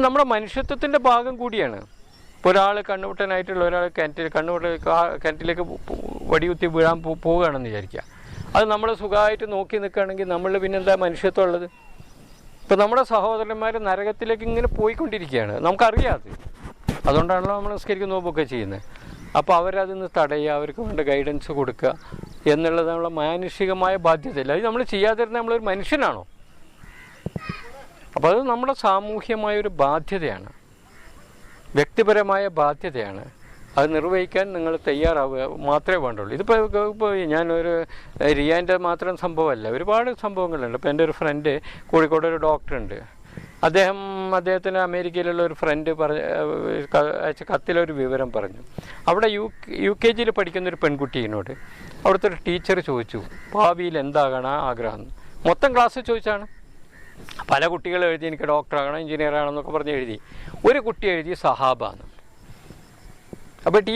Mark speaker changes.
Speaker 1: നമ്മുടെ മനുഷ്യത്വത്തിൻ്റെ ഭാഗം കൂടിയാണ്. ഇപ്പോൾ ഒരാൾ കണ്ണുമുട്ടനായിട്ടുള്ള ഒരാൾ കിണറ്റിലേക്ക് വടികുത്തി വീഴാൻ പോവുകയാണെന്ന് വിചാരിക്കുക. അത് നമ്മൾ സുഖമായിട്ട് നോക്കി നിൽക്കുകയാണെങ്കിൽ നമ്മൾ പിന്നെന്താ മനുഷ്യത്വം ഉള്ളത്? ഇപ്പോൾ നമ്മുടെ സഹോദരന്മാർ നരകത്തിലേക്ക് ഇങ്ങനെ പോയിക്കൊണ്ടിരിക്കുകയാണ്, നമുക്കറിയാതെ. അതുകൊണ്ടാണല്ലോ നമ്മൾ നിസ്കരിക്കുന്ന നോമ്പൊക്കെ ചെയ്യുന്നത്. അപ്പോൾ അവരതിന് തടയുക, അവർക്ക് വേണ്ട ഗൈഡൻസ് കൊടുക്കുക എന്നുള്ളത് നമ്മളെ മാനുഷികമായ ബാധ്യതയില്ല. അത് നമ്മൾ ചെയ്യാതിരുന്ന നമ്മളൊരു മനുഷ്യനാണോ? അപ്പോൾ അത് നമ്മുടെ സാമൂഹ്യമായൊരു ബാധ്യതയാണ്, വ്യക്തിപരമായ ബാധ്യതയാണ്. അത് നിർവഹിക്കാൻ നിങ്ങൾ തയ്യാറാവുക മാത്രമേ വേണ്ടുള്ളൂ. ഇപ്പോൾ ഞാനൊരു റിയാൻ്റെ മാത്രം സംഭവമല്ല, ഒരുപാട് സംഭവങ്ങളുണ്ട്. ഇപ്പോൾ എൻ്റെ ഒരു ഫ്രണ്ട് കോഴിക്കോട് ഒരു ഡോക്ടറുണ്ട്. അദ്ദേഹത്തിന് അമേരിക്കയിലുള്ള ഒരു ഫ്രണ്ട് അയച്ച കത്തിലൊരു വിവരം പറഞ്ഞു. അവിടെ UKG പഠിക്കുന്നൊരു പെൺകുട്ടീനോട് അവിടുത്തെ ഒരു ടീച്ചർ ചോദിച്ചു, ഭാവിയിൽ എന്താകണം ആഗ്രഹം. മൊത്തം ക്ലാസ് ചോദിച്ചാണ്. പല കുട്ടികൾ എഴുതി എനിക്ക് ഡോക്ടറാകണം, എഞ്ചിനീയർ ആകണം എന്നൊക്കെ പറഞ്ഞ് എഴുതി. ഒരു കുട്ടി എഴുതി സഹാബാന്ന്. അപ്പോൾ